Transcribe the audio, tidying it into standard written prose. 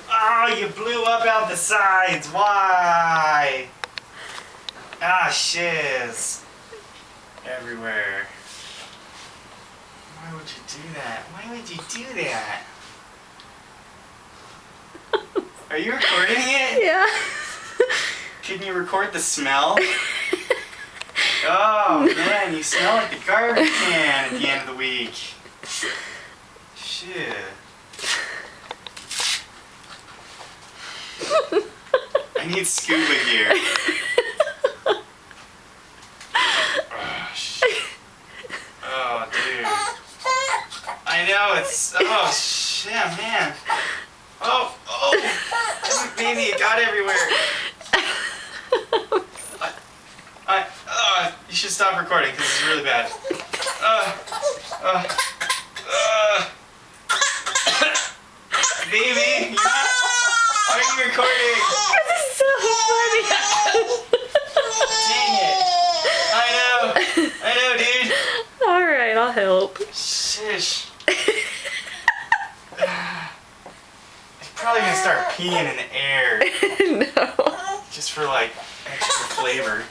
Oh, you blew up out the sides. Why? Ah, shiz. Everywhere. Why would you do that? Why would you do that? Are you recording it? Yeah. Can you record the smell? Oh man, you smell like the garbage can at the end of the week. Shit. I need scuba gear. Oh, shit. Oh, dude. I know, it's... Oh, shit, man. Oh, baby, it got everywhere. You should stop recording because it's really bad. Baby, you're not... Why are you recording? This is so funny. Dang it. I know, dude. Alright, I'll help. Shish. He's probably gonna start peeing in the air. No. Just for like extra flavor.